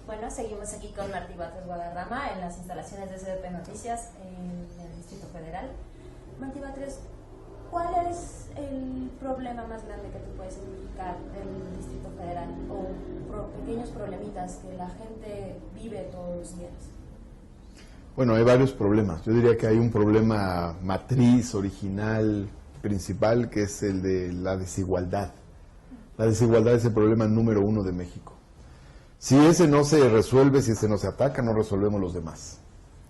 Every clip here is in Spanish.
Bueno, seguimos aquí con Martí Batres Guadarrama en las instalaciones de SDP Noticias en el Distrito Federal. Martí Batres, ¿cuál es el problema más grande que tú puedes identificar del Distrito Federal o pequeños problemitas que la gente vive todos los días? Bueno, hay varios problemas. Yo diría que hay un problema matriz, original, principal, que es el de la desigualdad. La desigualdad es el problema número uno de México. Si ese no se resuelve, si ese no se ataca, no resolvemos los demás.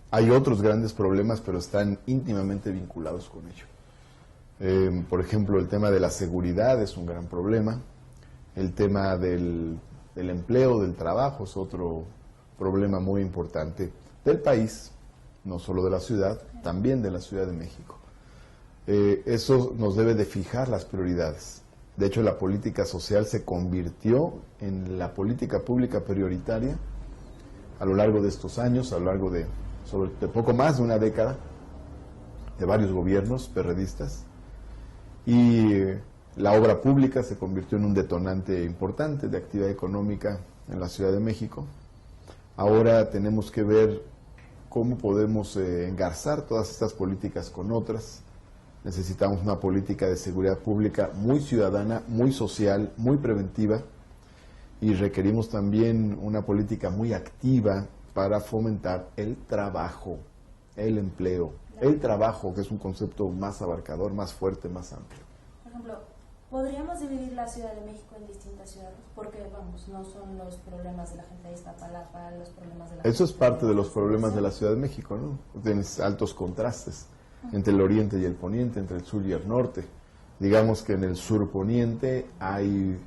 Hay otros grandes problemas, pero están íntimamente vinculados con ello. Por ejemplo, el tema de la seguridad es un gran problema. El tema del empleo, del trabajo, es otro problema muy importante del país, no solo de la ciudad, también de la Ciudad de México. Eso nos debe de fijar las prioridades. De hecho, la política social se convirtió en la política pública prioritaria a lo largo de estos años, a lo largo de poco más de una década, de varios gobiernos perredistas, y la obra pública se convirtió en un detonante importante de actividad económica en la Ciudad de México. Ahora tenemos que ver cómo podemos engarzar todas estas políticas con otras. Necesitamos una política de seguridad pública muy ciudadana, muy social, muy preventiva, y requerimos también una política muy activa para fomentar el trabajo, el empleo, el trabajo, que es un concepto más abarcador, más fuerte, más amplio. Por ejemplo, ¿podríamos dividir la Ciudad de México en distintas ciudades? Porque, vamos, no son los problemas de la gente de Iztapalapa, los problemas de la gente... Eso es parte de los problemas de la Ciudad de México, ¿no? Tienes altos contrastes entre el oriente y el poniente, entre el sur y el norte. Digamos que en el sur poniente hay,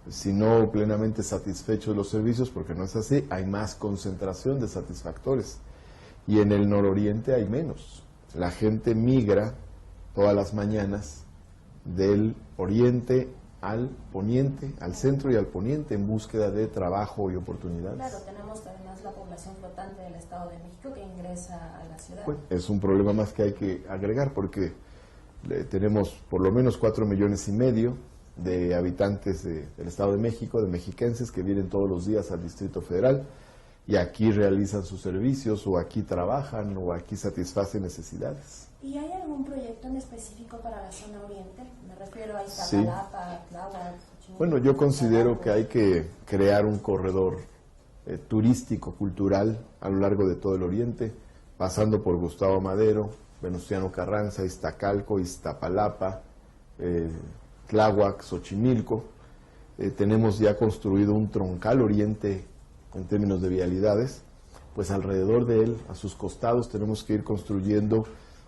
si no plenamente satisfechos los servicios, porque no es así, hay más concentración de satisfactores. Y en el nororiente hay menos. La gente migra todas las mañanas del oriente al poniente, al centro y al poniente en búsqueda de trabajo y oportunidades. Claro, tenemos además la población flotante del Estado de México que ingresa a la ciudad. Pues es un problema más que hay que agregar, porque tenemos por lo menos 4,5 millones de habitantes del Estado de México, de mexiquenses que vienen todos los días al Distrito Federal y aquí realizan sus servicios, o aquí trabajan, o aquí satisfacen necesidades. ¿Y hay algún proyecto en específico para la zona oriente? Me refiero a Iztapalapa, Tláhuac, Xochimilco. Bueno, yo considero que hay que crear un corredor turístico, cultural, a lo largo de todo el oriente, pasando por Gustavo Madero, Venustiano Carranza, Iztacalco, Iztapalapa, Tláhuac, Xochimilco. Tenemos ya construido un troncal oriente en términos de vialidades, pues alrededor de él, a sus costados, tenemos que ir construyendo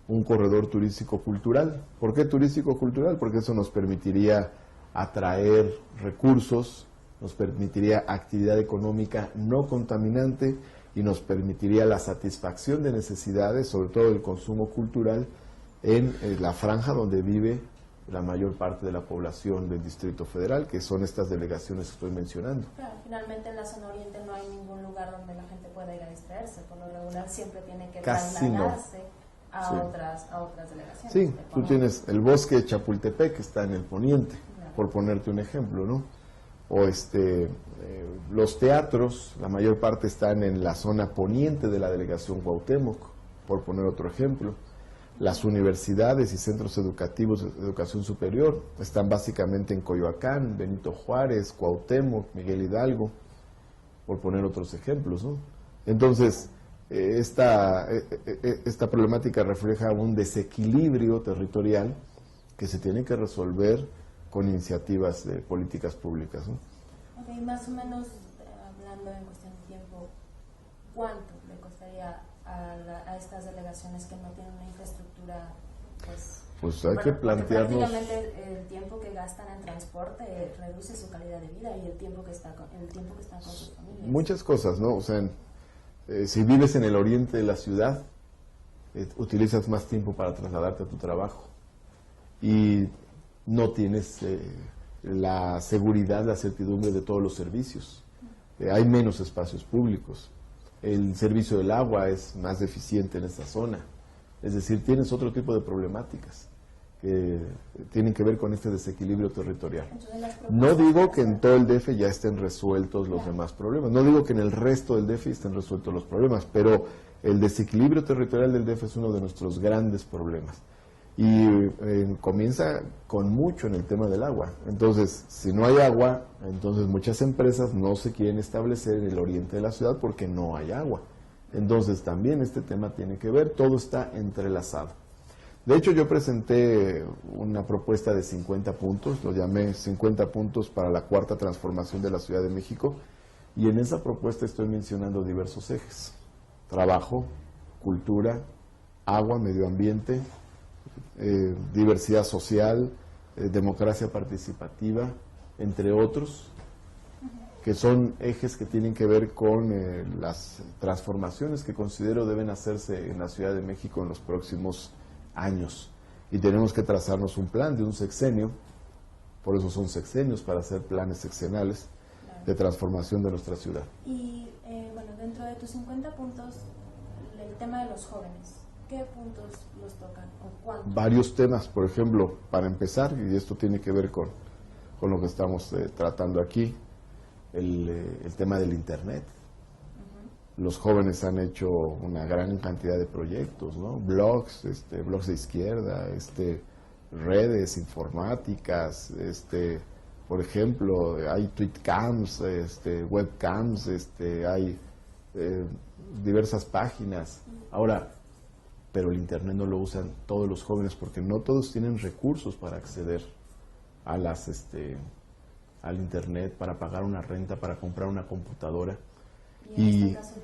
un corredor turístico-cultural. ¿Por qué turístico-cultural? Porque eso nos permitiría atraer recursos, nos permitiría actividad económica no contaminante y nos permitiría la satisfacción de necesidades, sobre todo el consumo cultural, en la franja donde vive la mayor parte de la población del Distrito Federal, que son estas delegaciones que estoy mencionando. Claro, finalmente en la zona oriente no hay ningún lugar donde la gente pueda ir a distraerse. Por lo regular siempre tiene que trasladarse a otras delegaciones. Sí, tú tienes el bosque de Chapultepec, que está en el poniente, por ponerte un ejemplo, ¿no? O los teatros, la mayor parte están en la zona poniente de la delegación Cuauhtémoc, por poner otro ejemplo. Las universidades y centros educativos de educación superior están básicamente en Coyoacán, Benito Juárez, Cuauhtémoc, Miguel Hidalgo, por poner otros ejemplos, ¿no? Entonces, esta problemática refleja un desequilibrio territorial que se tiene que resolver con iniciativas de políticas públicas, ¿no? Ok, más o menos, hablando en cuestión de tiempo, ¿cuánto le costaría a estas delegaciones que no tienen una infraestructura? Pues hay que plantearnos... Prácticamente el tiempo que gastan en transporte reduce su calidad de vida y el tiempo que están con sus familias. Muchas cosas, ¿no? O sea, si vives en el oriente de la ciudad, utilizas más tiempo para trasladarte a tu trabajo y no tienes la seguridad, la certidumbre de todos los servicios. Hay menos espacios públicos. El servicio del agua es más deficiente en esta zona. Es decir, tienes otro tipo de problemáticas. que tienen que ver con este desequilibrio territorial. Entonces, No digo que en todo el DF ya estén resueltos los demás problemas, no digo que en el resto del DF estén resueltos los problemas, pero el desequilibrio territorial del DF es uno de nuestros grandes problemas. Y comienza con mucho en el tema del agua. Entonces, si no hay agua, entonces muchas empresas no se quieren establecer en el oriente de la ciudad porque no hay agua. Entonces, también este tema tiene que ver, todo está entrelazado. De hecho, yo presenté una propuesta de 50 puntos, lo llamé 50 puntos para la cuarta transformación de la Ciudad de México, y en esa propuesta estoy mencionando diversos ejes: trabajo, cultura, agua, medio ambiente, diversidad social, democracia participativa, entre otros, que son ejes que tienen que ver con las transformaciones que considero deben hacerse en la Ciudad de México en los próximos años. Y tenemos que trazarnos un plan de un sexenio, por eso son sexenios, para hacer planes sexenales de transformación de nuestra ciudad. Y bueno, dentro de tus 50 puntos, el tema de los jóvenes, ¿qué puntos los tocan o cuántos? Varios temas, por ejemplo, para empezar, y esto tiene que ver con lo que estamos tratando aquí, el tema del Internet. Los jóvenes han hecho una gran cantidad de proyectos, ¿no? Blogs, blogs de izquierda, redes informáticas, por ejemplo, hay tweetcams, webcams, hay diversas páginas. Ahora, pero el Internet no lo usan todos los jóvenes porque no todos tienen recursos para acceder a al Internet, para pagar una renta, para comprar una computadora. Y en este caso,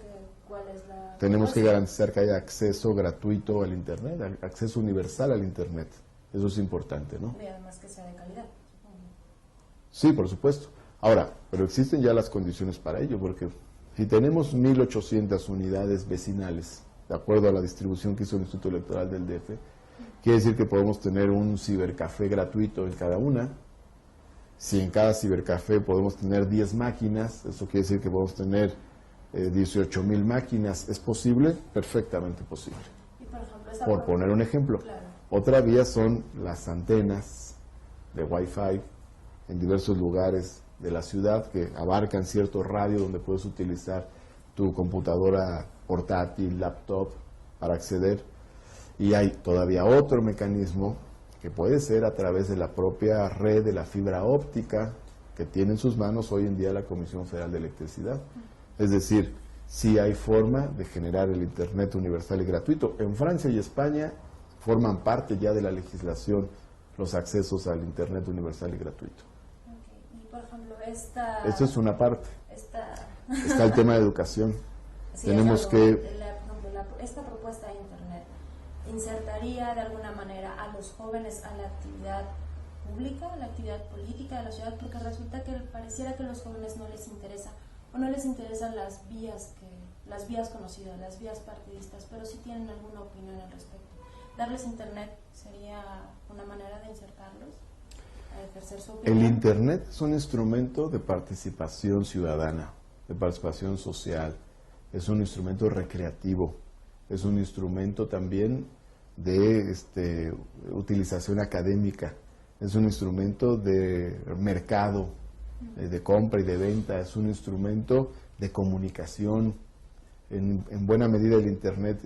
¿cuál es la tenemos que garantizar que haya acceso gratuito al Internet, acceso universal al Internet. Eso es importante, ¿no? Y además que sea de calidad, supongo. Sí, por supuesto. Ahora, pero existen ya las condiciones para ello, porque si tenemos 1.800 unidades vecinales, de acuerdo a la distribución que hizo el Instituto Electoral del DF, quiere decir que podemos tener un cibercafé gratuito en cada una. Si en cada cibercafé podemos tener 10 máquinas, eso quiere decir que podemos tener 18.000 máquinas. ¿Es posible? Perfectamente posible. Y por ejemplo, por poner un ejemplo. Claro. Otra vía son las antenas de Wi-Fi en diversos lugares de la ciudad que abarcan cierto radio donde puedes utilizar tu computadora portátil, laptop para acceder. Y hay todavía otro mecanismo que puede ser a través de la propia red de la fibra óptica que tiene en sus manos hoy en día la Comisión Federal de Electricidad. Es decir, sí hay forma de generar el Internet universal y gratuito. En Francia y España forman parte ya de la legislación los accesos al Internet universal y gratuito. Okay. Y por ejemplo, Esto es una parte. Está el tema de educación. Sí, Tenemos esta propuesta de Internet insertaría de alguna manera a los jóvenes a la actividad pública, a la actividad política de la ciudad, porque resulta que pareciera que a los jóvenes no les interesa o no les interesan las vías conocidas, las vías partidistas, pero sí tienen alguna opinión al respecto. Darles Internet sería una manera de insertarlos a ejercer su opinión. El Internet es un instrumento de participación ciudadana, de participación social, es un instrumento recreativo, es un instrumento también de utilización académica, es un instrumento de mercado, de compra y de venta, es un instrumento de comunicación. En buena medida el Internet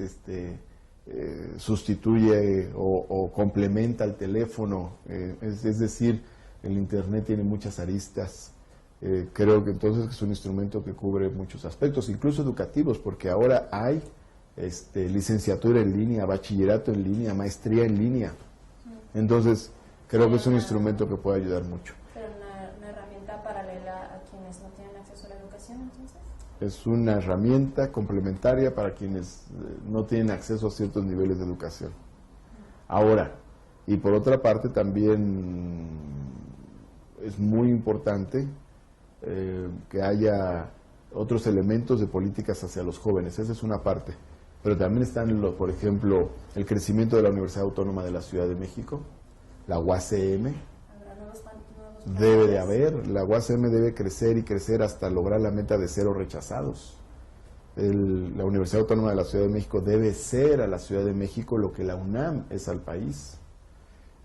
sustituye o complementa al teléfono, es decir, el Internet tiene muchas aristas. Creo que entonces es un instrumento que cubre muchos aspectos, incluso educativos, porque ahora hay licenciatura en línea, bachillerato en línea, maestría en línea. Entonces, creo que es un instrumento que puede ayudar mucho. ¿Pero una herramienta paralela a quienes no tienen acceso a la educación, entonces? Es una herramienta complementaria para quienes no tienen acceso a ciertos niveles de educación. Ahora, y por otra parte también es muy importante que haya otros elementos de políticas hacia los jóvenes, esa es una parte. Pero también están, por ejemplo, el crecimiento de la Universidad Autónoma de la Ciudad de México, la UACM, debe de haber, la UACM debe crecer y crecer hasta lograr la meta de 0 rechazados. La Universidad Autónoma de la Ciudad de México debe ser a la Ciudad de México lo que la UNAM es al país.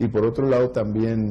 y por otro lado también